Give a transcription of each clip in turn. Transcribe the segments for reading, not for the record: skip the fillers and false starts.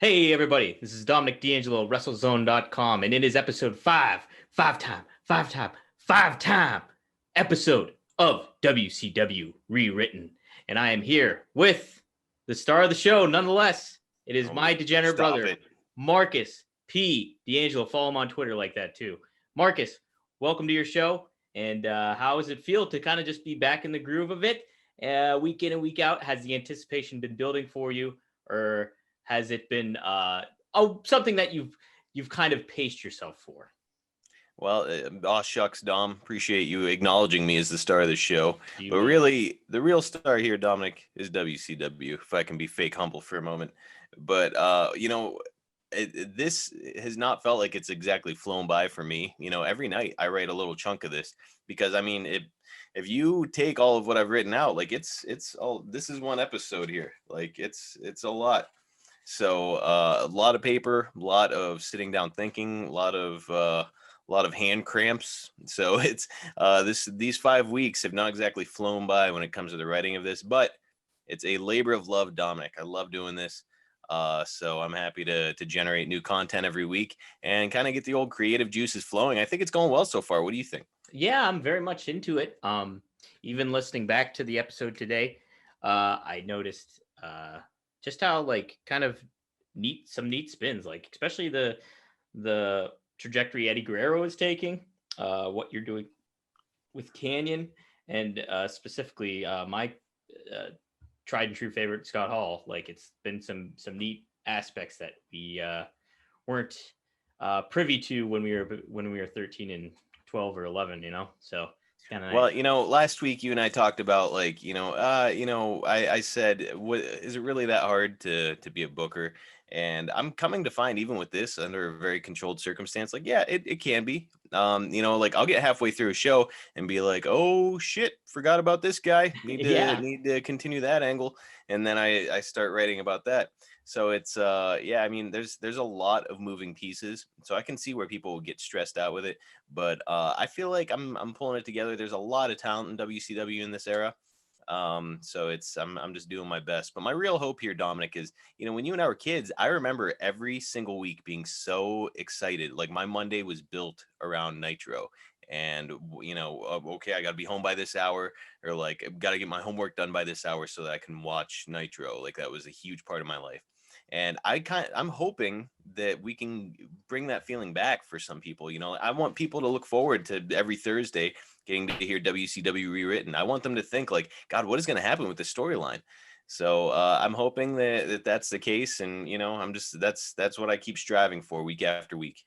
Hey everybody, this is Dominic DeAngelo, WrestleZone.com, and it is episode five time episode of WCW Rewritten. And I am here with the star of the show, nonetheless. It is my degenerate brother, Marcus P. DeAngelo. Follow him on Twitter like that too. Marcus, welcome to your show. And how does it feel to kind of just be back in the groove of it? Week in and week out, has the anticipation been building for you, or has it been something that you've kind of paced yourself for? Well, shucks, Dom. Appreciate you acknowledging me as the star of the show. You But bet. really, the real star here, Dominic, is WCW, if I can be fake humble for a moment. But, this has not felt like it's exactly flown by for me. Every night I write a little chunk of this because, if you take all of what I've written out, like it's all, this is one episode here. Like it's a lot. So a lot of paper, a lot of sitting down thinking, a lot of hand cramps. So it's these 5 weeks have not exactly flown by when it comes to the writing of this, but it's a labor of love, Dominic. I love doing this. So I'm happy to generate new content every week and kind of get the old creative juices flowing. I think it's going well so far. What do you think? Yeah, I'm very much into it. Even listening back to the episode today, I noticed just how like kind of some neat spins, like especially the trajectory Eddie Guerrero is taking, what you're doing with Canyon, and specifically my tried and true favorite Scott Hall. Like it's been some neat aspects that we weren't privy to when we were 13 and 12 or 11. So it's kind of nice. Well, last week you and I talked about like, I said, what is it really that hard to be a booker? And I'm coming to find, even with this under a very controlled circumstance, like, yeah, it can be. Like I'll get halfway through a show and be like, oh shit, forgot about this guy. Need to continue that angle. And then I start writing about that. So it's there's a lot of moving pieces. So I can see where people will get stressed out with it. But I feel like I'm pulling it together. There's a lot of talent in WCW in this era. So I'm just doing my best. But my real hope here, Dominic, is when you and I were kids, I remember every single week being so excited. Like my Monday was built around Nitro. And okay, I got to be home by this hour, or like I've got to get my homework done by this hour so that I can watch Nitro. Like that was a huge part of my life. And I'm hoping that we can bring that feeling back for some people. I want people to look forward to every Thursday getting to hear WCW Rewritten. I want them to think like, God, what is going to happen with this storyline? So I'm hoping that that's the case. And, that's what I keep striving for week after week.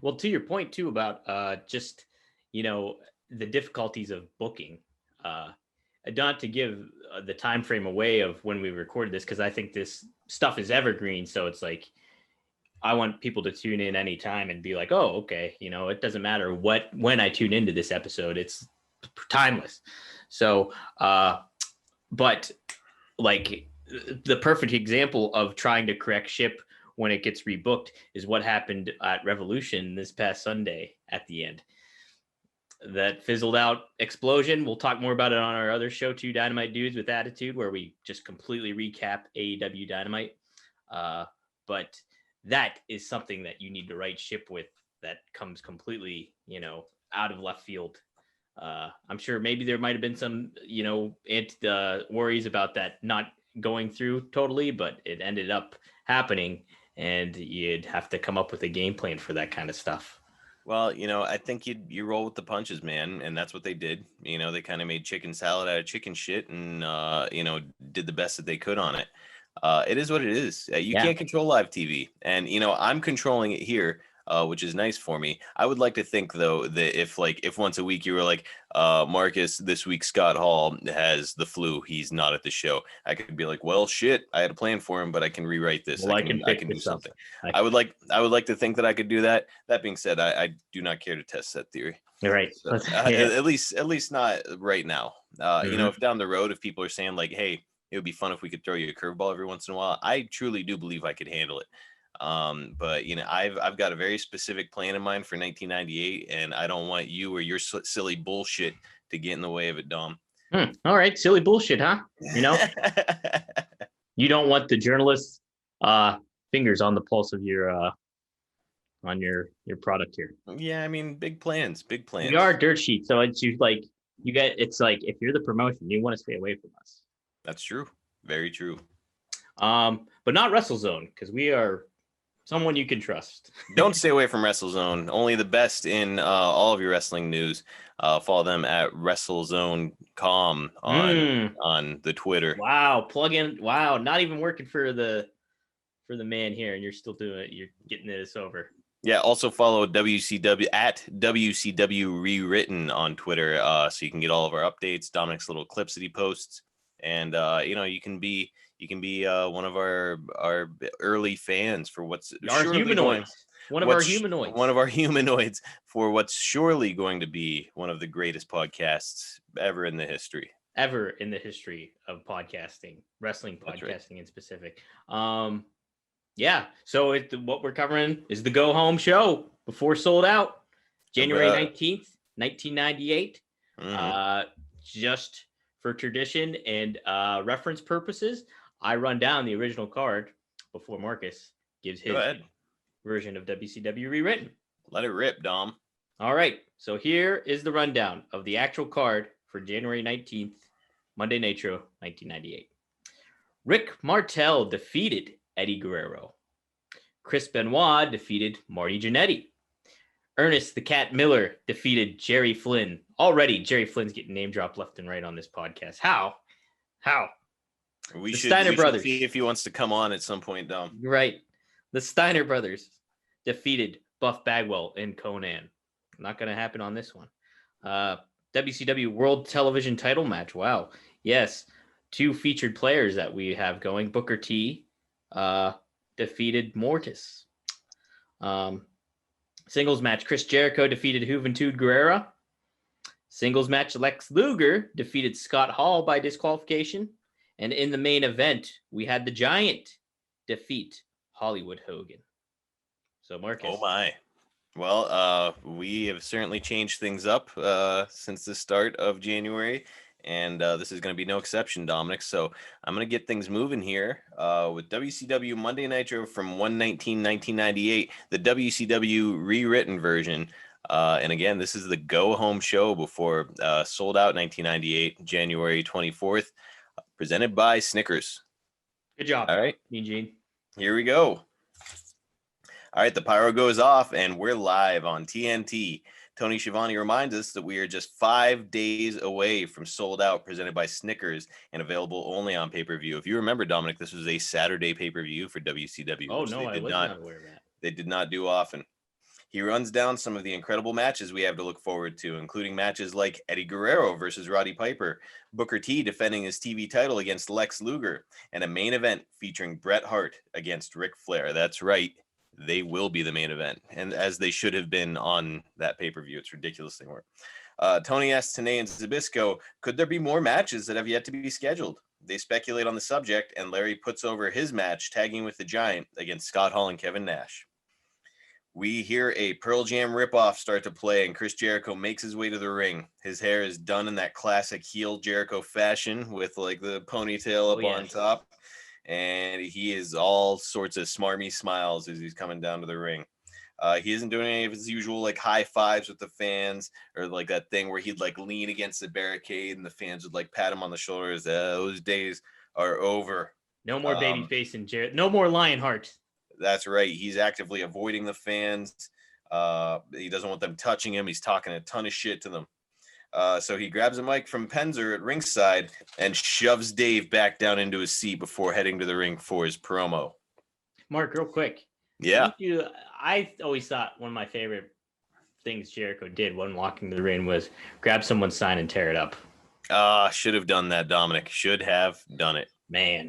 Well, to your point too about just the difficulties of booking, not to give the time frame away of when we recorded this, because I think this stuff is evergreen. So it's like I want people to tune in anytime and be like, oh, okay, it doesn't matter when I tune into this episode, it's timeless. So, but like the perfect example of trying to correct ship when it gets rebooked is what happened at Revolution this past Sunday at the end. That fizzled out explosion. We'll talk more about it on our other show too, Dynamite Dudes with Attitude, where we just completely recap AEW Dynamite. But that is something that you need to right ship with, that comes completely, out of left field. I'm sure maybe there might have been some, worries about that not going through totally, but it ended up happening, and you'd have to come up with a game plan for that kind of stuff. Well, I think you roll with the punches, man, and that's what they did. They kind of made chicken salad out of chicken shit, and did the best that they could on it. It is what it is. You can't control live TV, and I'm controlling it here, which is nice for me. I would like to think though that if once a week you were like, Marcus, this week Scott Hall has the flu, he's not at the show, I could be like, well, shit, I had a plan for him, but I can rewrite this. Well, I can do something. I would like to think that I could do that. That being said, I do not care to test that theory. You're right. So, at least not right now. Mm-hmm. If down the road, if people are saying like, hey, it would be fun if we could throw you a curveball every once in a while, I truly do believe I could handle it. But I've got a very specific plan in mind for 1998, and I don't want you or your silly bullshit to get in the way of it, Dom. All right, silly bullshit, huh? You don't want the journalists fingers on the pulse of your on your product here. Yeah, I mean, big plans. We are dirt sheets, so it's like you get. It's like if you're the promotion, you want to stay away from us. That's true. Very true. But not WrestleZone, because we are someone you can trust. Don't stay away from WrestleZone. Only the best in all of your wrestling news. Follow them at WrestleZone.com on the Twitter. Wow, plug in. Wow, not even working for the man here, and you're still doing it. You're getting this over. Yeah, also follow WCW at WCW Rewritten on Twitter, so you can get all of our updates, Dominic's little clips that he posts, and you can be one of our early fans for what's our humanoids. One of our humanoids for what's surely going to be one of the greatest podcasts ever in the history of podcasting, wrestling podcasting in specific. Yeah, so what we're covering is the Go Home show before Sold Out, January 19th, 1998. Just for tradition and reference purposes, I run down the original card before Marcus gives his version of WCW Rewritten. Let it rip, Dom. All right, so here is the rundown of the actual card for January 19th, Monday Nitro, 1998. Rick Martel defeated Eddie Guerrero. Chris Benoit defeated Marty Gianetti. Ernest the Cat Miller defeated Jerry Flynn. Already, Jerry Flynn's getting name dropped left and right on this podcast. How? We should see if he wants to come on at some point, Dom. Right. The Steiner brothers defeated Buff Bagwell and Conan. Not going to happen on this one. WCW World Television Title match. Wow. Yes. Two featured players that we have going. Booker T defeated Mortis. Singles match, Chris Jericho defeated Juventud Guerrera. Singles match, Lex Luger defeated Scott Hall by disqualification. And in the main event, we had the Giant defeat Hollywood Hogan. So, Marcus. Oh, my. Well, we have certainly changed things up since the start of January. And this is going to be no exception, Dominic. So I'm going to get things moving here with WCW Monday Nitro from 1/19/1998, the WCW rewritten version. And again, this is the Go Home show before Sold Out 1998, January 24th, presented by Snickers. Good job. All right. Eugene. Here we go. All right, the pyro goes off, and we're live on TNT. Tony Schiavone reminds us that we are just 5 days away from Sold Out, presented by Snickers, and available only on pay-per-view. If you remember, Dominic, this was a Saturday pay-per-view for WCW. Oh, no, I was not aware of that. They did not do often. He runs down some of the incredible matches we have to look forward to, including matches like Eddie Guerrero versus Roddy Piper, Booker T defending his TV title against Lex Luger, and a main event featuring Bret Hart against Ric Flair. That's right. They will be the main event, and as they should have been on that pay-per-view. It's ridiculous they weren't. Tony asks Tenay and Zbyszko, could there be more matches that have yet to be scheduled? They speculate on the subject, and Larry puts over his match, tagging with the Giant against Scott Hall and Kevin Nash. We hear a Pearl Jam ripoff start to play, and Chris Jericho makes his way to the ring. His hair is done in that classic heel Jericho fashion with like the ponytail up on top. And he is all sorts of smarmy smiles as he's coming down to the ring. He isn't doing any of his usual like high fives with the fans or like that thing where he'd like lean against the barricade and the fans would like pat him on the shoulders. Those days are over. No more babyface and Jarrett. No more Lionheart. That's right. He's actively avoiding the fans. He doesn't want them touching him. He's talking a ton of shit to them. So he grabs a mic from Penzer at ringside and shoves Dave back down into his seat before heading to the ring for his promo. Mark, real quick. Yeah. I always thought one of my favorite things Jericho did when walking to the ring was grab someone's sign and tear it up. Should have done that, Dominic. Should have done it. Man.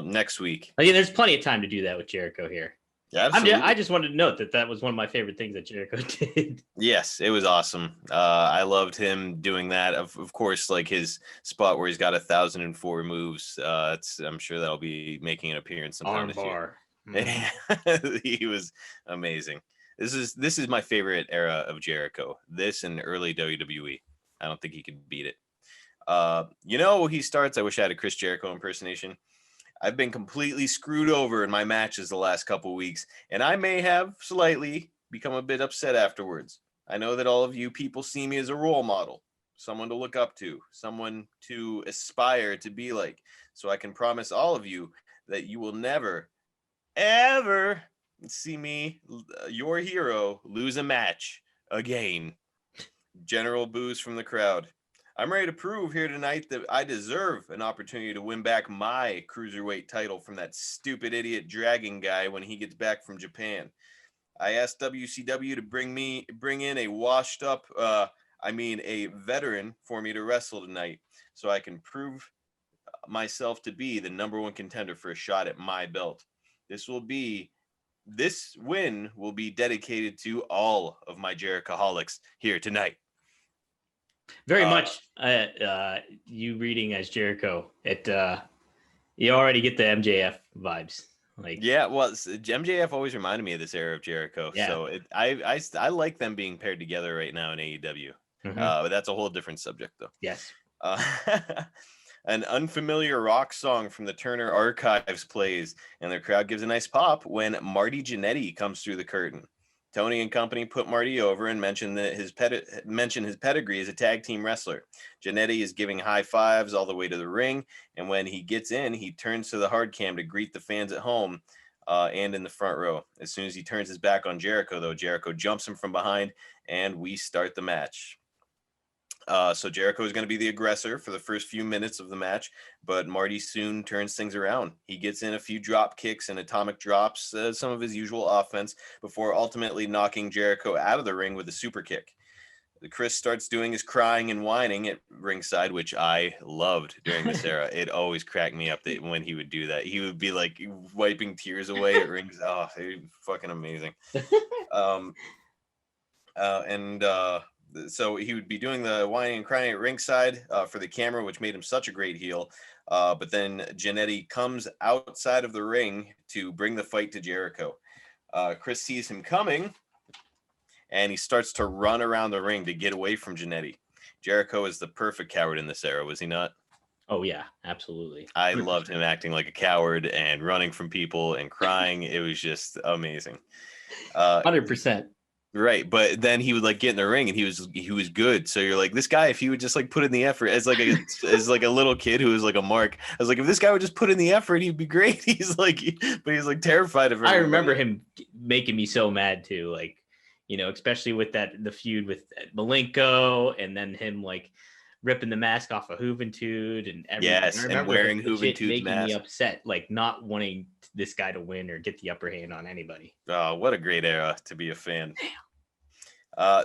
Next week. Yeah, there's plenty of time to do that with Jericho here. Yeah, absolutely. I just wanted to note that was one of my favorite things that Jericho did. Yes, it was awesome. I loved him doing that. Of course, like his spot where he's got 1,004 moves. I'm sure that'll be making an appearance sometime this year. He was amazing. This is my favorite era of Jericho. This and early WWE. I don't think he could beat it. He starts. I wish I had a Chris Jericho impersonation. I've been completely screwed over in my matches the last couple weeks, and I may have slightly become a bit upset afterwards. I know that all of you people see me as a role model, someone to look up to, someone to aspire to be like. So I can promise all of you that you will never, ever see me, your hero, lose a match again. General boos from the crowd. I'm ready to prove here tonight that I deserve an opportunity to win back my cruiserweight title from that stupid idiot Dragon guy when he gets back from Japan. I asked WCW to bring in a washed up, a veteran for me to wrestle tonight, so I can prove myself to be the number one contender for a shot at my belt. This win will be dedicated to all of my Jerichoholics here tonight. Very much you reading as Jericho. You already get the MJF vibes. Like, yeah, well, MJF always reminded me of this era of Jericho. Yeah. So I like them being paired together right now in AEW. But that's a whole different subject, though. Yes. An unfamiliar rock song from the Turner Archives plays, and the crowd gives a nice pop when Marty Gianetti comes through the curtain. Tony and company put Marty over and mentioned his pedigree as a tag team wrestler. Gianetti is giving high fives all the way to the ring, and when he gets in, he turns to the hard cam to greet the fans at home and in the front row. As soon as he turns his back on Jericho, though, Jericho jumps him from behind, and we start the match. So Jericho is going to be the aggressor for the first few minutes of the match, but Marty soon turns things around. He gets in a few drop kicks and atomic drops, some of his usual offense, before ultimately knocking Jericho out of the ring with a super kick. Chris starts doing his crying and whining at ringside, which I loved during this era. It always cracked me up that when he would do that. He would be like wiping tears away at rings. Oh, fucking amazing. So he would be doing the whining and crying at ringside for the camera, which made him such a great heel. But then Gianetti comes outside of the ring to bring the fight to Jericho. Chris sees him coming, and he starts to run around the ring to get away from Gianetti. Jericho is the perfect coward in this era, was he not? Oh, yeah, absolutely. 100%. I loved him acting like a coward and running from people and crying. It was just amazing. 100%. Right, but then he would like get in the ring and he was good. So you're like, this guy, if he would just like put in the effort as like a little kid who was like a mark, I was like, if this guy would just put in the effort, he'd be great. He's like terrified of everybody. I remember him making me so mad too, like, you know, especially with the feud with Malenko, and then him like ripping the mask off of Juventud and everything. Yes, and wearing Juventud's making mask. Me upset, like not wanting this guy to win or get the upper hand on anybody. Oh, what a great era to be a fan.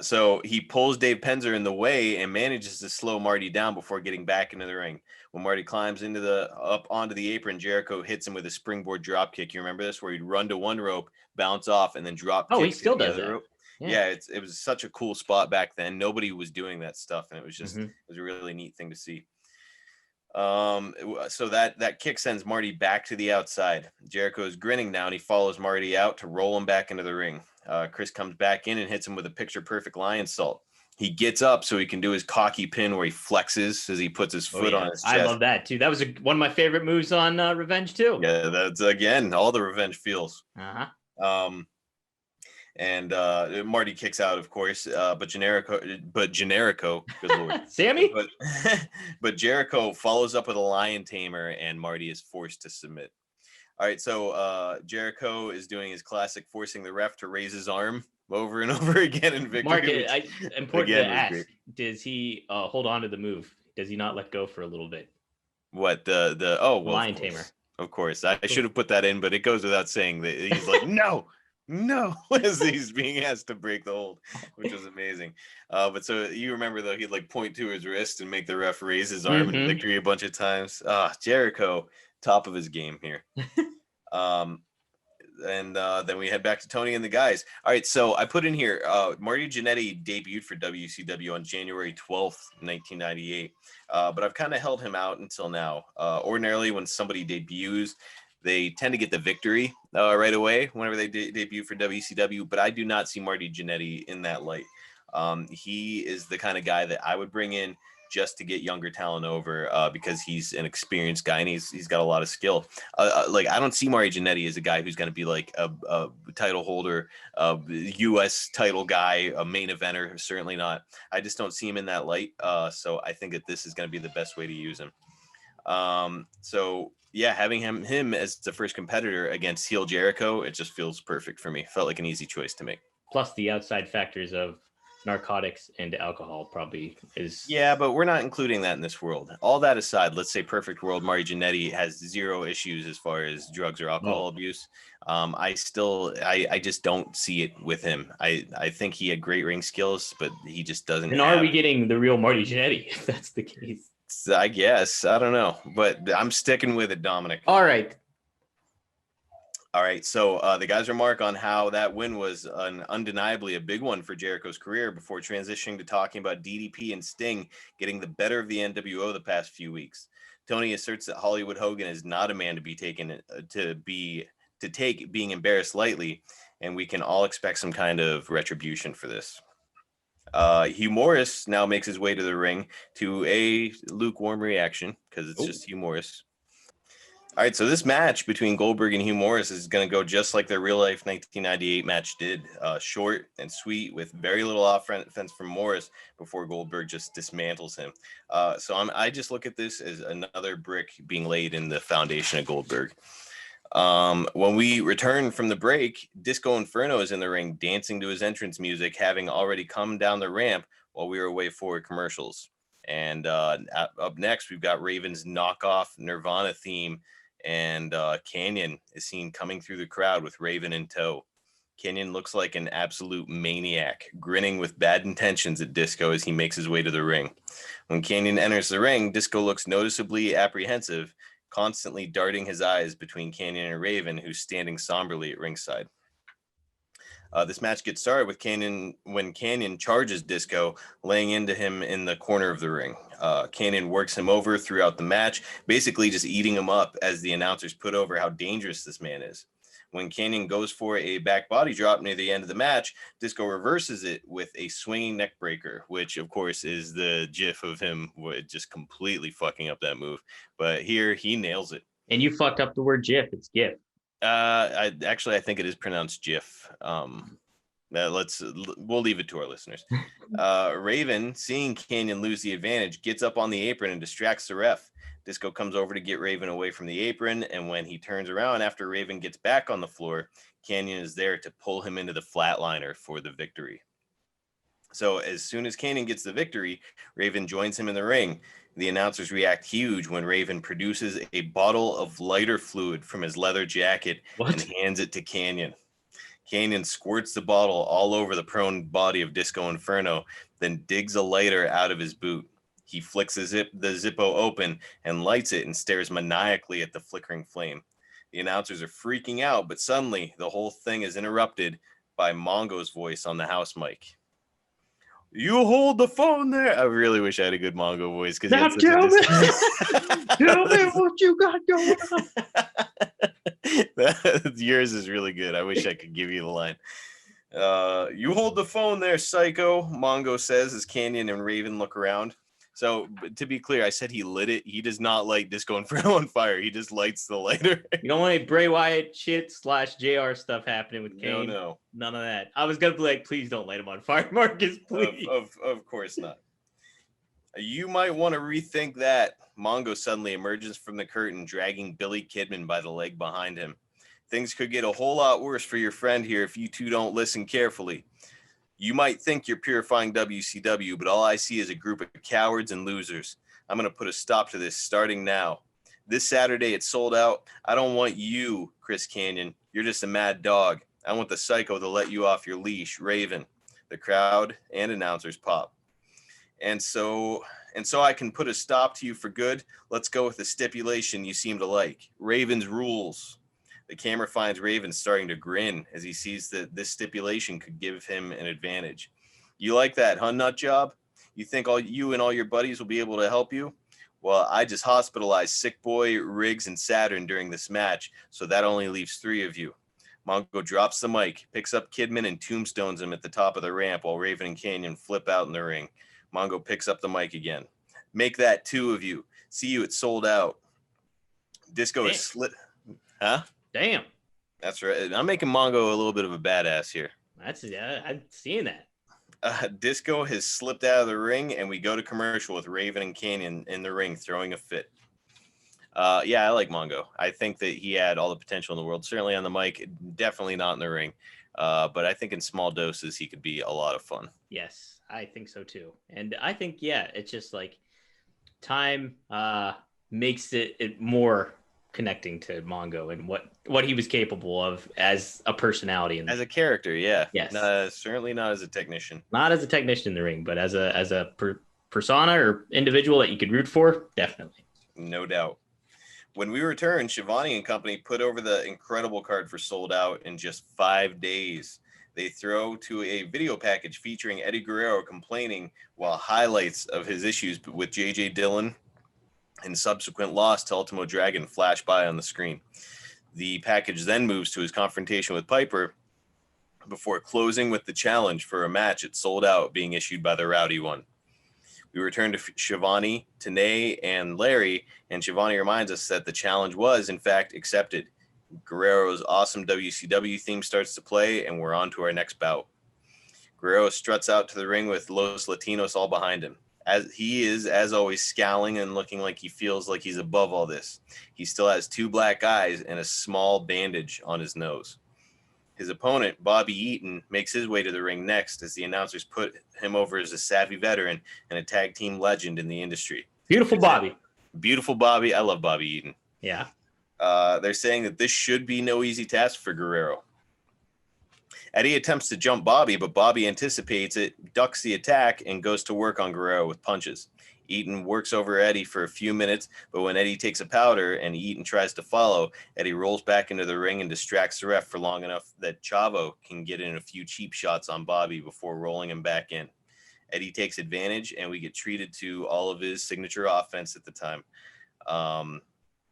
So he pulls Dave Penzer in the way and manages to slow Marty down before getting back into the ring. When Marty climbs up onto the apron, Jericho hits him with a springboard drop kick. You remember this, where he'd run to one rope, bounce off, and then drop kick. Oh, he still does that. Rope. Yeah, it was such a cool spot back then. Nobody was doing that stuff, and it was just it was a really neat thing to see. So that kick sends Marty back to the outside. Jericho is grinning now, and he follows Marty out to roll him back into the ring. Chris comes back in and hits him with a picture-perfect lion salt. He gets up so he can do his cocky pin where he flexes as he puts his foot on his chest. I love that too. That was one of my favorite moves on Revenge too. Yeah, that's again all the Revenge feels. And Marty kicks out, of course, but Generico, good lord, Sammy. But Jericho follows up with a lion tamer, and Marty is forced to submit. All right, so Jericho is doing his classic, forcing the ref to raise his arm over and over again in victory. Mark, important to ask: does he hold on to the move? Does he not let go for a little bit? What the lion tamer? Of course, I should have put that in, but it goes without saying that he's like no, as he's being asked to break the hold, which was amazing. But so you remember though, he'd like point to his wrist and make the ref raise his arm in victory a bunch of times. Jericho, top of his game here. And then we head back to Tony and the guys. All right, so I put in here, Marty Gianetti debuted for WCW on January 12th, 1998. But I've kind of held him out until now. Ordinarily, when somebody debuts, they tend to get the victory right away whenever they debut for WCW. But I do not see Marty Gianetti in that light. He is the kind of guy that I would bring in just to get younger talent over because he's an experienced guy and he's got a lot of skill. Like I don't see Marty Gianetti as a guy who's going to be like a title holder, a U.S. title guy, a main eventer. Certainly not. I just don't see him in that light. So I think that this is going to be the best way to use him. So yeah, having him as the first competitor against heel Jericho, it just feels perfect for me. Felt like an easy choice to make. Plus the outside factors of narcotics and alcohol probably is. Yeah, but we're not including that in this world. All that aside, let's say perfect world, Marty Gianetti has zero issues as far as drugs or alcohol abuse. I just don't see it with him. I think he had great ring skills, but he just doesn't. And are we getting the real Marty Gianetti if that's the case? I guess. I don't know, but I'm sticking with it, Dominic. All right. So the guys remark on how that win was undeniably a big one for Jericho's career before transitioning to talking about DDP and Sting getting the better of the NWO the past few weeks. Tony asserts that Hollywood Hogan is not a man to be taken to take being embarrassed lightly, and we can all expect some kind of retribution for this. Hugh Morris now makes his way to the ring to a lukewarm reaction because it's just Hugh Morris. All right, so this match between Goldberg and Hugh Morris is going to go just like their real-life 1998 match did, short and sweet with very little offense from Morris before Goldberg just dismantles him. I just look at this as another brick being laid in the foundation of Goldberg. When we return from the break, Disco Inferno is in the ring dancing to his entrance music, having already come down the ramp while we were away for commercials. And up next, we've got Raven's knockoff Nirvana theme, and Kanyon is seen coming through the crowd with Raven in tow. Kanyon looks like an absolute maniac, grinning with bad intentions at Disco as he makes his way to the ring. When Kanyon enters the ring, Disco looks noticeably apprehensive, constantly darting his eyes between Kanyon and Raven, who's standing somberly at ringside. This match gets started with Kanyon when Kanyon charges Disco, laying into him in the corner of the ring. Kanyon works him over throughout the match, basically just eating him up as the announcers put over how dangerous this man is. When Kanyon goes for a back body drop near the end of the match, Disco reverses it with a swinging neck breaker, which of course is the gif of him just completely fucking up that move. But here he nails it. And you fucked up the word gif. It's gif. I think it is pronounced GIF. We'll leave it to our listeners. Raven, seeing Kanyon lose the advantage, gets up on the apron and distracts the ref. Disco comes over to get Raven away from the apron, and when he turns around after Raven gets back on the floor, Kanyon is there to pull him into the flatliner for the victory. So as soon as Kanyon gets the victory, Raven joins him in the ring. The announcers react huge when Raven produces a bottle of lighter fluid from his leather jacket and hands it to Kanyon. Kanyon squirts the bottle all over the prone body of Disco Inferno, then digs a lighter out of his boot. He flicks the Zippo open and lights it and stares maniacally at the flickering flame. The announcers are freaking out, but suddenly the whole thing is interrupted by Mongo's voice on the house mic. You hold the phone there. I really wish I had a good Mongo voice. Now tell me what you got going on. Yours is really good. I wish I could give you the line. You hold the phone there, psycho, Mongo says as Kanyon and Raven look around. So to be clear, I said he lit it. He does not light Disco Inferno on fire. He just lights the lighter. You don't want any Bray Wyatt shit / JR stuff happening with Kane. No. None of that. I was going to be like, please don't light him on fire, Marcus, please. Of course not. You might want to rethink that. Mongo suddenly emerges from the curtain, dragging Billy Kidman by the leg behind him. Things could get a whole lot worse for your friend here if you two don't listen carefully. You might think you're purifying WCW, but all I see is a group of cowards and losers. I'm going to put a stop to this starting now. This Saturday, it's sold out. I don't want you, Chris Kanyon. You're just a mad dog. I want the psycho to let you off your leash, Raven. The crowd and announcers pop. And so I can put a stop to you for good. Let's go with the stipulation you seem to like. Raven's rules. The camera finds Raven starting to grin as he sees that this stipulation could give him an advantage. You like that, huh, nut job? You think you and all your buddies will be able to help you? Well, I just hospitalized Sick Boy, Riggs, and Saturn during this match, so that only leaves 3 of you. Mongo drops the mic, picks up Kidman, and tombstones him at the top of the ramp while Raven and Kanyon flip out in the ring. Mongo picks up the mic again. Make that 2 of you. See you at Sold Out. Disco is slit. Huh? Damn. That's right. I'm making Mongo a little bit of a badass here. I'm seeing that. Disco has slipped out of the ring, and we go to commercial with Raven and Canyon in the ring throwing a fit. Yeah, I like Mongo. I think that he had all the potential in the world. Certainly on the mic, definitely not in the ring. But I think in small doses, he could be a lot of fun. Yes, I think so too. And I think, yeah, it's just like time makes it more connecting to Mongo and what he was capable of as a personality as a character. Yeah. Yes. Certainly not as a technician. Not as a technician in the ring, but as a persona or individual that you could root for. Definitely. No doubt. When we return, Shivani and company put over the incredible card for Sold Out in just 5 days. They throw to a video package featuring Eddie Guerrero complaining while highlights of his issues with J.J. Dillon and subsequent loss to Ultimo Dragon flash by on the screen. The package then moves to his confrontation with Piper before closing with the challenge for a match at Sold Out being issued by the Rowdy One. We return to Shivani, Tanay, and Larry, and Shivani reminds us that the challenge was, in fact, accepted. Guerrero's awesome WCW theme starts to play, and we're on to our next bout. Guerrero struts out to the ring with Los Latinos all behind him. As he is, as always, scowling and looking like he feels like he's above all this. He still has 2 black eyes and a small bandage on his nose. His opponent, Bobby Eaton, makes his way to the ring next as the announcers put him over as a savvy veteran and a tag team legend in the industry. Beautiful Bobby. Beautiful Bobby. I love Bobby Eaton. Yeah. They're saying that this should be no easy task for Guerrero. Eddie attempts to jump Bobby, but Bobby anticipates it, ducks the attack, and goes to work on Guerrero with punches. Eaton works over Eddie for a few minutes, but when Eddie takes a powder and Eaton tries to follow, Eddie rolls back into the ring and distracts the ref for long enough that Chavo can get in a few cheap shots on Bobby before rolling him back in. Eddie takes advantage, and we get treated to all of his signature offense at the time.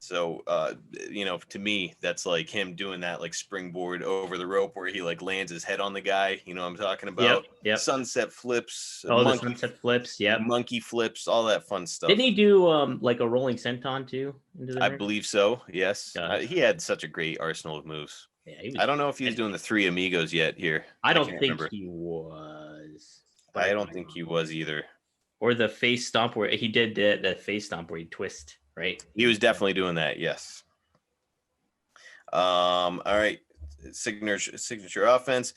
So, to me, that's like him doing that like springboard over the rope where he like lands his head on the guy. You know what I'm talking about? Yep. Sunset flips. The sunset flips. Yep. Monkey flips, all that fun stuff. Didn't he do like a rolling senton too? I believe so. Yes. He had such a great arsenal of moves. Yeah, I don't know if he was doing the 3 amigos yet here. I don't think he was. I don't think he was either. Or the face stomp where he did the face stomp where he twist. Right. He was definitely doing that. Yes. All right. Signature offense.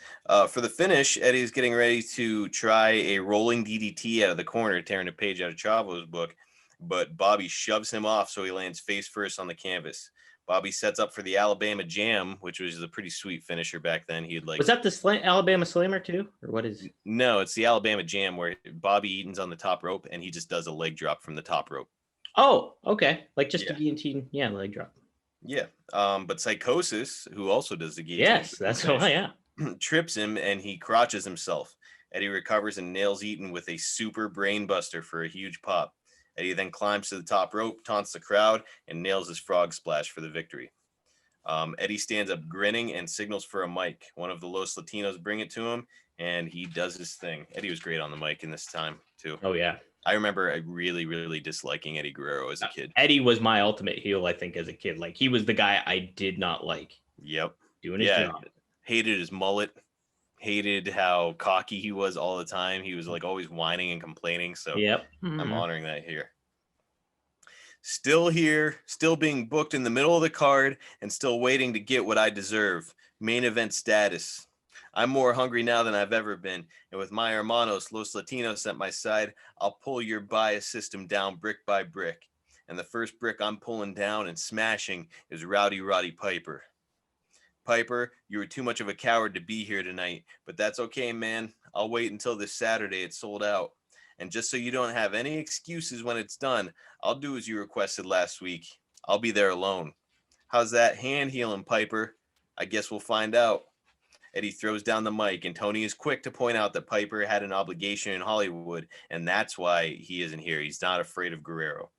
For the finish, Eddie's getting ready to try a rolling DDT out of the corner, tearing a page out of Chavo's book, but Bobby shoves him off so he lands face first on the canvas. Bobby sets up for the Alabama Jam, which was a pretty sweet finisher back then. Was that the Alabama Slammer too, or what is? No, it's the Alabama Jam where Bobby Eaton's on the top rope and he just does a leg drop from the top rope. Oh, okay. Like just a guillotine, leg drop. Yeah. But Psychosis, who also does the guillotine. Yes, that's why, trips him and he crotches himself. Eddie recovers and nails Eaton with a super brain buster for a huge pop. Eddie then climbs to the top rope, taunts the crowd, and nails his frog splash for the victory. Eddie stands up grinning and signals for a mic. One of the Los Latinos bring it to him, and he does his thing. Eddie was great on the mic in this time, too. Oh, yeah. I remember really, really disliking Eddie Guerrero as a kid. Eddie was my ultimate heel, I think, as a kid. Like, he was the guy I did not like. Yep. Doing his job. Hated his mullet. Hated how cocky he was all the time. He was like always whining and complaining. So I'm honoring that here. Still here, still being booked in the middle of the card and still waiting to get what I deserve. Main event status. I'm more hungry now than I've ever been. And with my hermanos, Los Latinos at my side, I'll pull your bias system down brick by brick. And the first brick I'm pulling down and smashing is Rowdy Roddy Piper. Piper, you were too much of a coward to be here tonight, but that's okay, man. I'll wait until this Saturday it's sold out. And just so you don't have any excuses when it's done, I'll do as you requested last week. I'll be there alone. How's that hand healing, Piper? I guess we'll find out. Eddie throws down the mic, and Tony is quick to point out that Piper had an obligation in Hollywood, and that's why he isn't here. He's not afraid of Guerrero.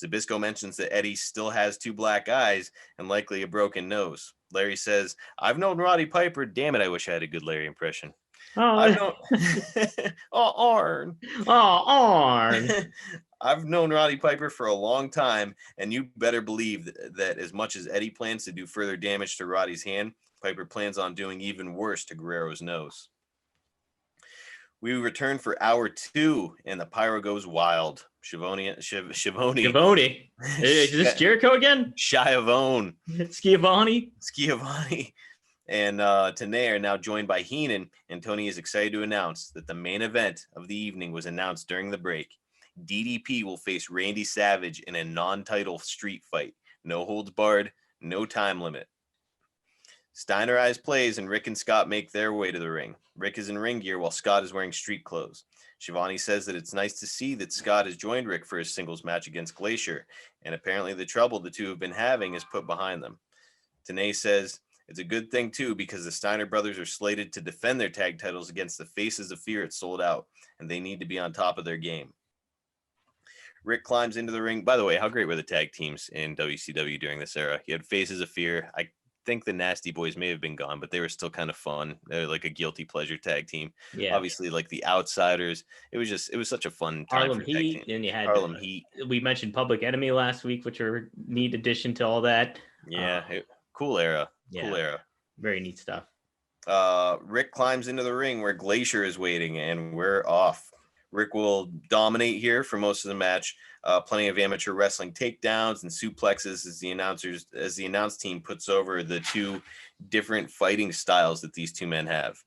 Zabisco mentions that Eddie still has 2 black eyes and likely a broken nose. Larry says, I've known Roddy Piper. Damn it, I wish I had a good Larry impression. Arn. I've known Roddy Piper for a long time, and you better believe that as much as Eddie plans to do further damage to Roddy's hand, Piper plans on doing even worse to Guerrero's nose. We return for hour 2, and the pyro goes wild. Schiavone. Is this Jericho again? Schiavone. Schiavone. And Tenay are now joined by Heenan, and Tony is excited to announce that the main event of the evening was announced during the break. DDP will face Randy Savage in a non-title street fight. No holds barred, no time limit. Steiner eyes plays, and Rick and Scott make their way to the ring. Rick is in ring gear while Scott is wearing street clothes. Schiavone says that it's nice to see that Scott has joined Rick for his singles match against Glacier, and apparently the trouble the two have been having is put behind them. Tenay says it's a good thing, too, because the Steiner brothers are slated to defend their tag titles against the Faces of Fear at Sold Out, and they need to be on top of their game. Rick climbs into the ring. By the way, how great were the tag teams in WCW during this era? You had Faces of Fear. I think the Nasty Boys may have been gone, but they were still kind of fun. They were like a guilty pleasure tag team. Yeah. Obviously, like the Outsiders. It was such a fun time. Harlem Heat, and you had Harlem Heat. We mentioned Public Enemy last week, which are a neat addition to all that. Yeah, cool era. Yeah, cool era. Very neat stuff. Rick climbs into the ring where Glacier is waiting, and we're off. Rick will dominate here for most of the match. Plenty of amateur wrestling takedowns and suplexes as the announce team puts over the two different fighting styles that these two men have.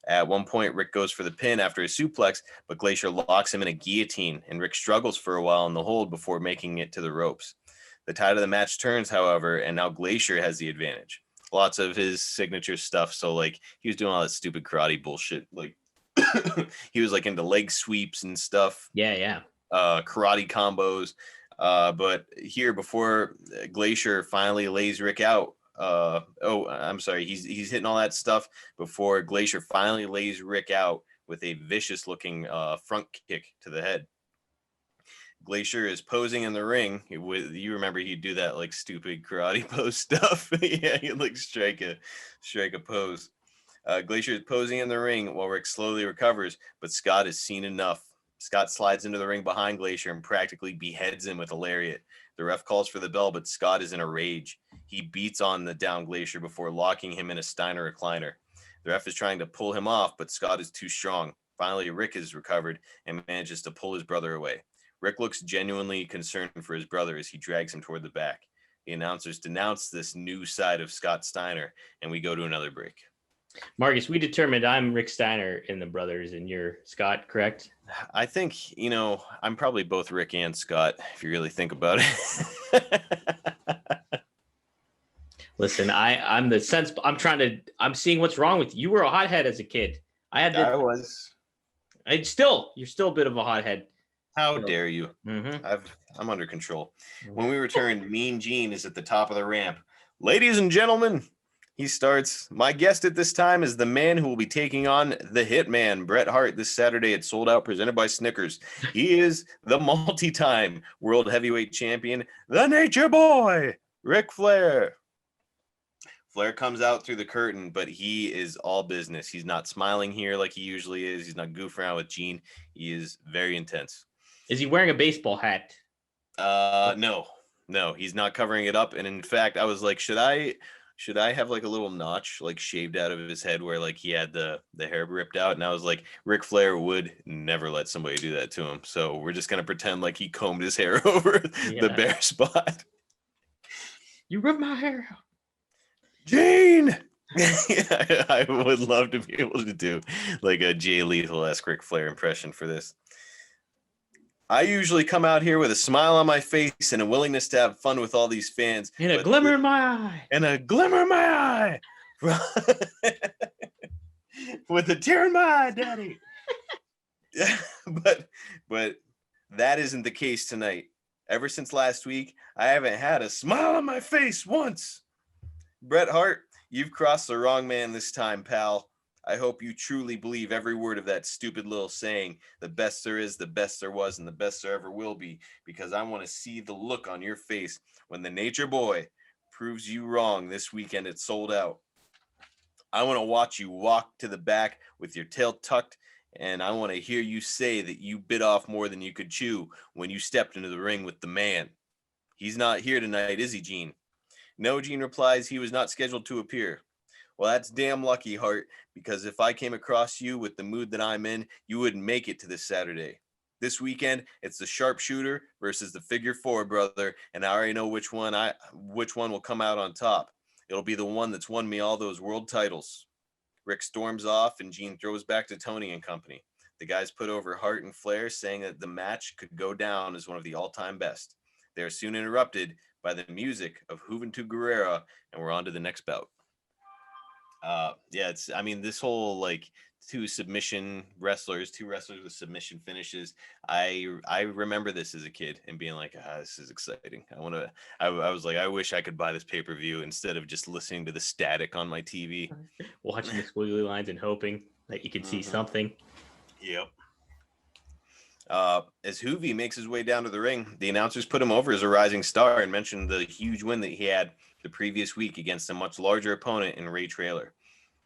At one point, Rick goes for the pin after a suplex, but Glacier locks him in a guillotine, and Rick struggles for a while in the hold before making it to the ropes. The tide of the match turns, however, and now Glacier has the advantage. Lots of his signature stuff. So, like, he was doing all that stupid karate bullshit, like he was like into leg sweeps and stuff. Yeah. Karate combos. But here, before Glacier finally lays Rick out, he's hitting all that stuff before Glacier finally lays Rick out with a vicious looking front kick to the head. Glacier is posing in the ring. You remember he'd do that like stupid karate pose stuff. Yeah, he'd like strike a pose. Glacier is posing in the ring while Rick slowly recovers, but Scott has seen enough. Scott slides into the ring behind Glacier and practically beheads him with a lariat. The ref calls for the bell, but Scott is in a rage. He beats on the down Glacier before locking him in a Steiner recliner. The ref is trying to pull him off, but Scott is too strong. Finally, Rick is recovered and manages to pull his brother away. Rick looks genuinely concerned for his brother as he drags him toward the back. The announcers denounce this new side of Scott Steiner, and we go to another break. Marcus, we determined I'm Rick Steiner in the brothers and you're Scott, correct? I think, I'm probably both Rick and Scott, if you really think about it. Listen, I'm seeing what's wrong with you. You were a hothead as a kid. You're still a bit of a hothead. How dare you? Mm-hmm. I'm under control. When we return, Mean Gene is at the top of the ramp. Ladies and gentlemen, he starts. My guest at this time is the man who will be taking on the Hitman, Bret Hart, this Saturday at Sold Out, presented by Snickers. He is the multi-time world heavyweight champion, the Nature Boy, Ric Flair. Flair comes out through the curtain, but he is all business. He's not smiling here like he usually is. He's not goofing around with Gene. He is very intense. Is he wearing a baseball hat? No, he's not covering it up. And in fact, I was like, should I have like a little notch like shaved out of his head where like he had the hair ripped out? And I was like, Ric Flair would never let somebody do that to him. So we're just going to pretend like he combed his hair over the bare spot. You ripped my hair out. Gene! I would love to be able to do like a Jay Lethal-esque Ric Flair impression for this. I usually come out here with a smile on my face and a willingness to have fun with all these fans. And a glimmer in my eye. And a glimmer in my eye. With a tear in my eye, Daddy. But that isn't the case tonight. Ever since last week, I haven't had a smile on my face once. Bret Hart, you've crossed the wrong man this time, pal. I hope you truly believe every word of that stupid little saying, the best there is, the best there was, and the best there ever will be, because I want to see the look on your face when the Nature Boy proves you wrong this weekend at Sold Out. I want to watch you walk to the back with your tail tucked And I want to hear you say that you bit off more than you could chew when you stepped into the ring with the man. He's not here tonight, is he, Gene? No, Gene replies, he was not scheduled to appear. Well, that's damn lucky, Hart, because if I came across you with the mood that I'm in, you wouldn't make it to this Saturday. This weekend, it's the sharpshooter versus the figure four, brother, and I already know which one will come out on top. It'll be the one that's won me all those world titles. Rick storms off, and Gene throws back to Tony and company. The guys put over Hart and Flair, saying that the match could go down as one of the all-time best. They are soon interrupted by the music of Juventud Guerrera, and we're on to the next bout. This whole like two wrestlers with submission finishes. I remember this as a kid and being like, this is exciting. I was like, I wish I could buy this pay-per-view instead of just listening to the static on my TV. Watching the squiggly lines and hoping that you could see something. Yep. As Hoovy makes his way down to the ring, the announcers put him over as a rising star and mentioned the huge win that he had the previous week against a much larger opponent in Ray Traylor.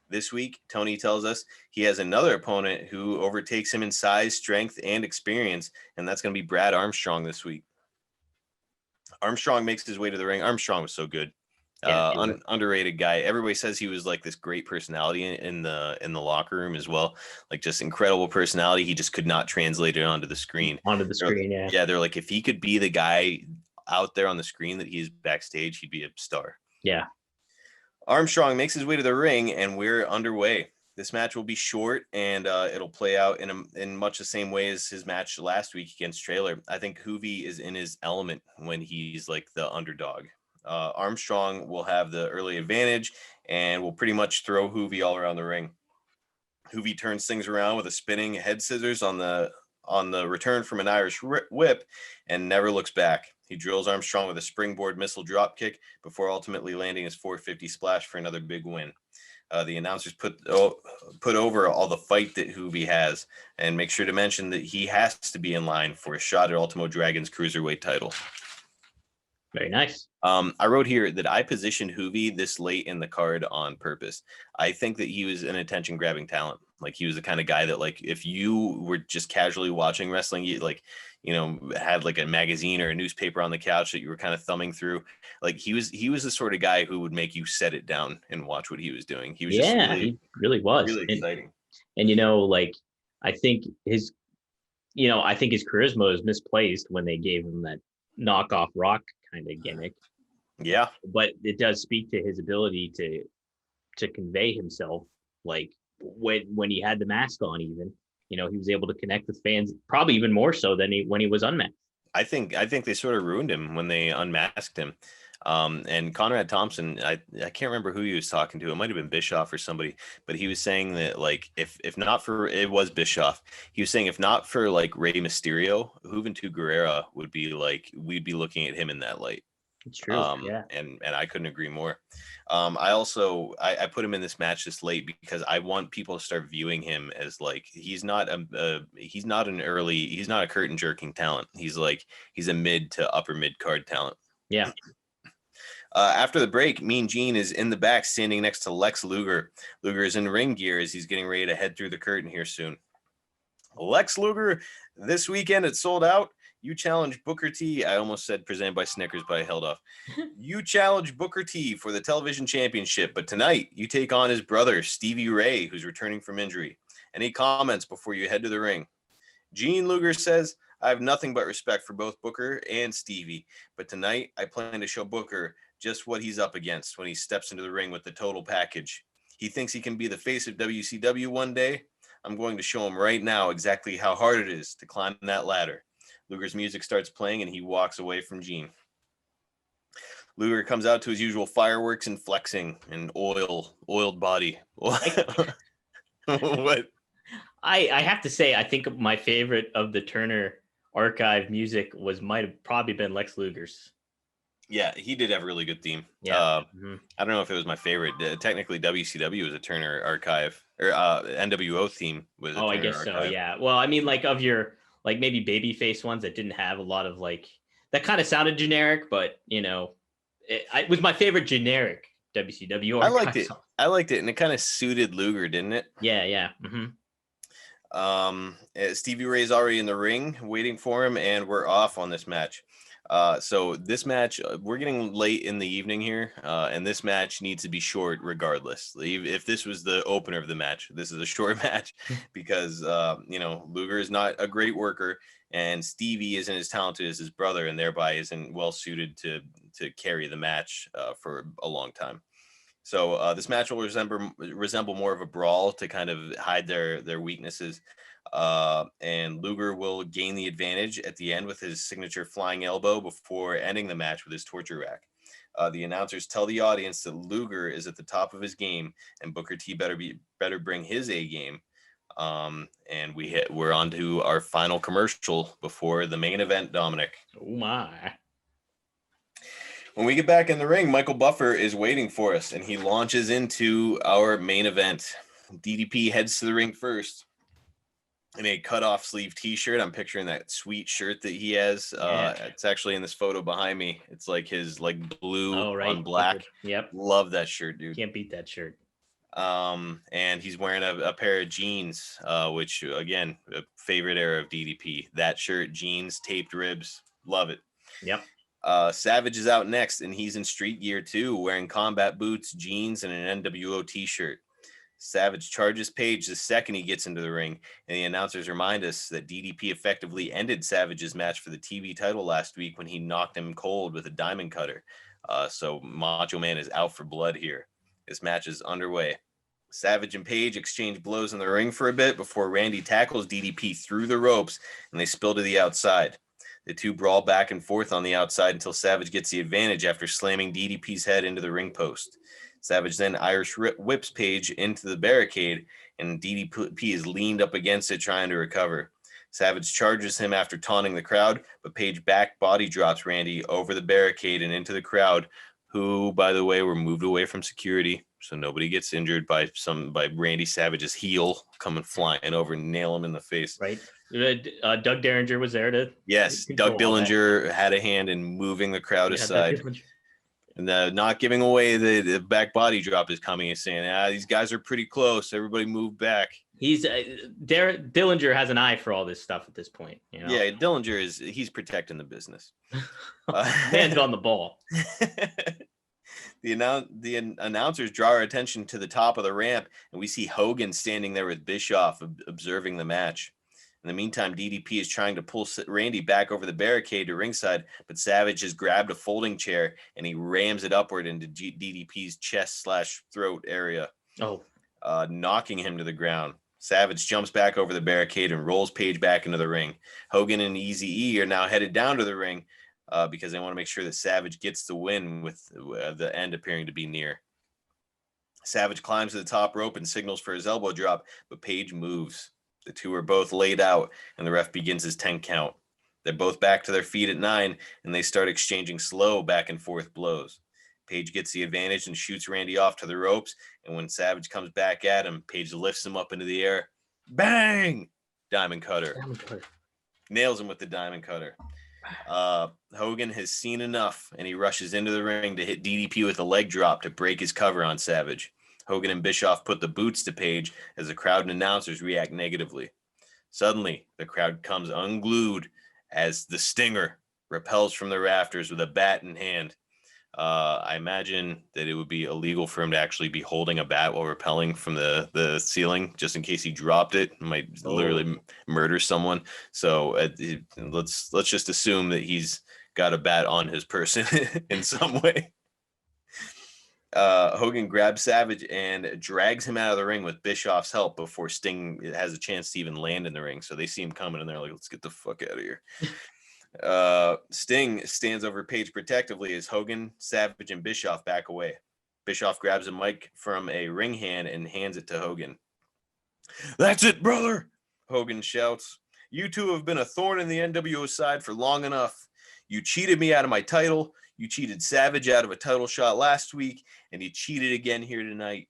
This week, Tony tells us he has another opponent who overtakes him in size, strength, and experience, and that's going to be Brad Armstrong this week. Armstrong makes his way to the ring. Armstrong was so good. Underrated guy. Everybody says he was like this great personality in the locker room as well. Like just incredible personality. He just could not translate it onto the screen. Yeah, they're like, if he could be the guy out there on the screen that he's backstage, he'd be a star. Yeah. Armstrong makes his way to the ring, and we're underway. This match will be short, and it'll play out in much the same way as his match last week against Traylor. I think Hoovy is in his element when he's like the underdog. Armstrong will have the early advantage and will pretty much throw Hoovy all around the ring. Hoovy turns things around with a spinning head scissors on the return from an Irish whip and never looks back. He drills Armstrong with a springboard missile drop kick before ultimately landing his 450 splash for another big win. The announcers put over all the fight that Hoovy has and make sure to mention that he has to be in line for a shot at Ultimo Dragon's cruiserweight title. Very nice. I wrote here that I positioned Hoovy this late in the card on purpose. I think that he was an attention-grabbing talent. Like he was the kind of guy that, like, if you were just casually watching wrestling, you had like a magazine or a newspaper on the couch that you were kind of thumbing through. Like he was the sort of guy who would make you set it down and watch what he was doing. He was he really was really exciting. And I think his charisma is misplaced when they gave him that knockoff Rock kind of gimmick. Yeah, but it does speak to his ability to convey himself. Like when he had the mask on, even he was able to connect with fans probably even more so than when he was unmasked. I think they sort of ruined him when they unmasked him. And Conrad Thompson, I can't remember who he was talking to. It might have been Bischoff or somebody, but he was saying that like if not for, it was Bischoff. He was saying if not for like Rey Mysterio, Juventud Guerrera would be like, we'd be looking at him in that light. It's true. Yeah. And I couldn't agree more. I put him in this match this late because I want people to start viewing him as like, he's not a curtain jerking talent. He's a mid to upper mid card talent. Yeah. After the break, Mean Gene is in the back standing next to Lex Luger. Luger is in ring gear as he's getting ready to head through the curtain here soon. Lex Luger, this weekend it's sold out. You challenge Booker T. I almost said presented by Snickers, but I held off. You challenge Booker T for the television championship, but tonight you take on his brother, Stevie Ray, who's returning from injury. Any comments before you head to the ring? Gene Luger says, I have nothing but respect for both Booker and Stevie, but tonight I plan to show Booker just what he's up against when he steps into the ring with the total package. He thinks he can be the face of WCW one day. I'm going to show him right now exactly how hard it is to climb that ladder. Luger's music starts playing and he walks away from Gene. Luger comes out to his usual fireworks and flexing and oiled body. What? I have to say, I think my favorite of the Turner archive music might have probably been Lex Luger's. Yeah, he did have a really good theme. Yeah. I don't know if it was my favorite. Technically, WCW was a Turner archive, or NWO theme was a Turner I guess archive. so, yeah. Well, I mean, like of your like maybe babyface ones that didn't have a lot of like that kind of sounded generic, but it was my favorite generic WCW archive I liked it. song. I liked it, and it kind of suited Luger, didn't it? Yeah. Mm-hmm. Stevie Ray's already in the ring waiting for him, and we're off on this match. So this match, we're getting late in the evening here, and this match needs to be short regardless. If this was the opener of the match, this is a short match because, Luger is not a great worker, and Stevie isn't as talented as his brother, and thereby isn't well suited to carry the match for a long time. So this match will resemble more of a brawl to kind of hide their weaknesses. And Luger will gain the advantage at the end with his signature flying elbow before ending the match with his torture rack. The announcers tell the audience that Luger is at the top of his game, and Booker T better bring his A game. And we're on to our final commercial before the main event, Dominic. Oh my. When we get back in the ring, Michael Buffer is waiting for us, and he launches into our main event. DDP heads to the ring first in a cut-off sleeve T-shirt. I'm picturing that sweet shirt that he has. It's actually in this photo behind me. It's like his blue on black. Yep. Love that shirt, dude. Can't beat that shirt. And he's wearing a pair of jeans, which, again, a favorite era of DDP. That shirt, jeans, taped ribs. Love it. Yep. Savage is out next, and he's in street gear too, wearing combat boots, jeans, and an NWO t-shirt. Savage charges Page the second he gets into the ring, and the announcers remind us that DDP effectively ended Savage's match for the TV title last week when he knocked him cold with a diamond cutter. So Macho Man is out for blood here. This match is underway. Savage and Page exchange blows in the ring for a bit before Randy tackles DDP through the ropes, and they spill to the outside. The two brawl back and forth on the outside until Savage gets the advantage after slamming DDP's head into the ring post. Savage then Irish whips Page into the barricade, and DDP is leaned up against it trying to recover. Savage charges him after taunting the crowd, but Page back body drops Randy over the barricade and into the crowd, who, by the way, were moved away from security, so nobody gets injured by Randy Savage's heel coming flying over and nail him in the face. Right. Doug Derringer was there to. Yes, Doug Dillinger had a hand in moving the crowd aside. And not giving away the back body drop is coming and saying, these guys are pretty close. Everybody move back. He's Dillinger has an eye for all this stuff at this point. You know? Yeah, Dillinger he's protecting the business. Hands on the ball. The announcers draw our attention to the top of the ramp, and we see Hogan standing there with Bischoff observing the match. In the meantime, DDP is trying to pull Randy back over the barricade to ringside, but Savage has grabbed a folding chair and he rams it upward into DDP's chest/throat area, knocking him to the ground. Savage jumps back over the barricade and rolls Page back into the ring. Hogan and Eazy-E are now headed down to the ring because they want to make sure that Savage gets the win, with the end appearing to be near. Savage climbs to the top rope and signals for his elbow drop, but Page moves. The two are both laid out, and the ref begins his 10 count. They're both back to their feet at 9, and they start exchanging slow back and forth blows. Page gets the advantage and shoots Randy off to the ropes, and when Savage comes back at him, Page lifts him up into the air. Bang! Diamond cutter. Nails him with the diamond cutter. Hogan has seen enough, and he rushes into the ring to hit DDP with a leg drop to break his cover on Savage. Hogan and Bischoff put the boots to Page as the crowd and announcers react negatively. Suddenly, the crowd comes unglued as the Stinger repels from the rafters with a bat in hand. I imagine that it would be illegal for him to actually be holding a bat while rappelling from the ceiling, just in case he dropped it. He might literally murder someone. So let's just assume that he's got a bat on his person in some way. Hogan grabs Savage and drags him out of the ring with Bischoff's help before Sting has a chance to even land in the ring. So they see him coming and they're like, let's get the fuck out of here. Sting stands over Page protectively as Hogan, Savage, and Bischoff back away. Bischoff grabs a mic from a ring hand and hands it to Hogan. "That's it, brother," Hogan shouts. "You two have been a thorn in the NWO side for long enough. You cheated me out of my title. You cheated Savage out of a title shot last week, and you cheated again here tonight.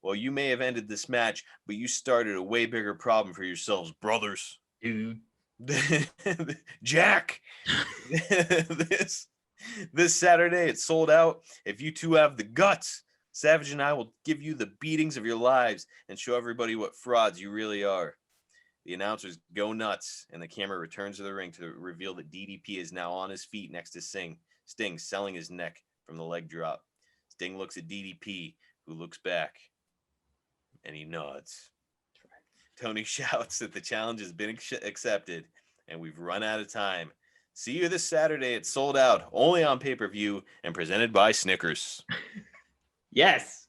Well, you may have ended this match, but you started a way bigger problem for yourselves, brothers." Dude. Jack, this Saturday it's sold out. If you two have the guts, Savage and I will give you the beatings of your lives and show everybody what frauds you really are. The announcers go nuts, and the camera returns to the ring to reveal that DDP is now on his feet next to Sting, selling his neck from the leg drop. Sting looks at DDP, who looks back, and he nods. Tony shouts that the challenge has been accepted, and we've run out of time. See you this Saturday. It's sold out, only on pay-per-view, and presented by Snickers. Yes.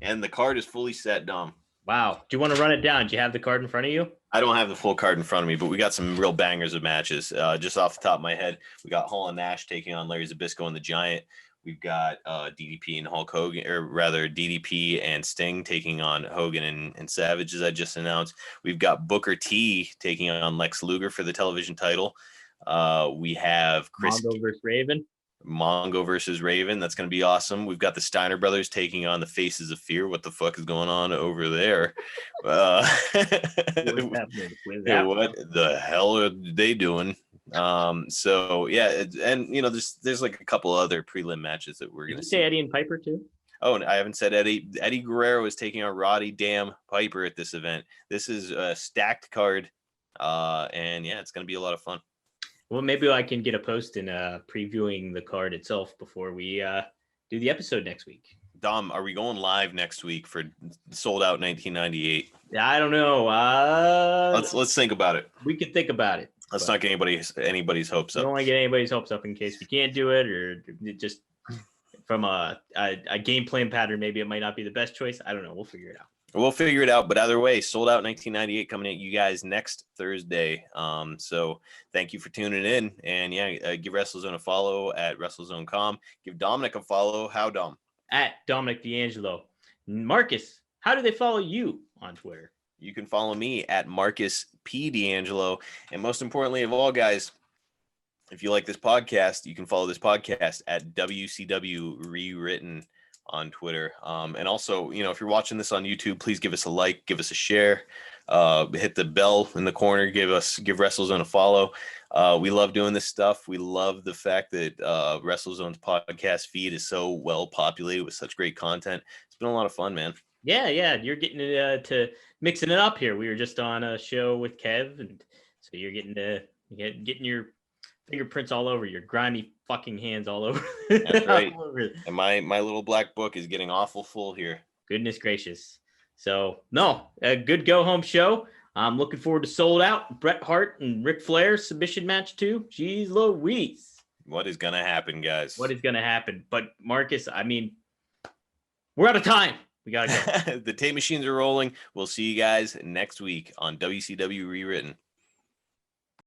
And the card is fully set, Dom. Wow. Do you want to run it down? Do you have the card in front of you? I don't have the full card in front of me, but we got some real bangers of matches. Just off the top of my head, we got Hall and Nash taking on Larry Zbyszko and the Giant. We've got DDP and Hulk Hogan, or rather DDP and Sting taking on Hogan and Savage, as I just announced. We've got Booker T taking on Lex Luger for the television title. We have Chris Mongo versus Raven. That's going to be awesome. We've got the Steiner brothers taking on the Faces of Fear. What the fuck is going on over there? What the hell are they doing? So yeah, and you know, there's like a couple other prelim matches that we're going to say. Eddie and Piper too. Oh, and I haven't said Eddie. Eddie Guerrero is taking on Roddy Damn Piper at this event. This is a stacked card, and yeah, it's going to be a lot of fun. Well, maybe I can get a post in previewing the card itself before we do the episode next week. Dom, are we going live next week for Sold Out 1998? I don't know. Let's think about it. We could think about it. Let's not get anybody's hopes up. I don't want to get anybody's hopes up in case we can't do it, or just from a game plan pattern, maybe it might not be the best choice. I don't know. We'll figure it out. We'll figure it out. But either way, Sold Out 1998 coming at you guys next Thursday. So thank you for tuning in. And yeah, give WrestleZone a follow at WrestleZone.com. Give Dominic a follow. How, Dom? At Dominic DeAngelo. Marcus, how do they follow you on Twitter? You can follow me at Marcus P. DeAngelo. And most importantly of all, guys, if you like this podcast, you can follow this podcast at WCW Rewritten on Twitter. And also, you know, if you're watching this on YouTube, please give us a like, give us a share, hit the bell in the corner, give WrestleZone a follow. We love doing this stuff. We love the fact that WrestleZone's podcast feed is so well populated with such great content. It's been a lot of fun, man. Yeah, you're getting to mixing it up here. We were just on a show with Kev, and so you're getting your fingerprints all over, your grimy fucking hands all over. That's right. And my little black book is getting awful full here. Goodness gracious. So no, a good go home show. I'm looking forward to Sold Out, Bret Hart and Ric Flair submission match too. Jeez Louise. What is gonna happen, guys? What is gonna happen? But Marcus, I mean, we're out of time. We gotta go. The tape machines are rolling. We'll see you guys next week on WCW Rewritten.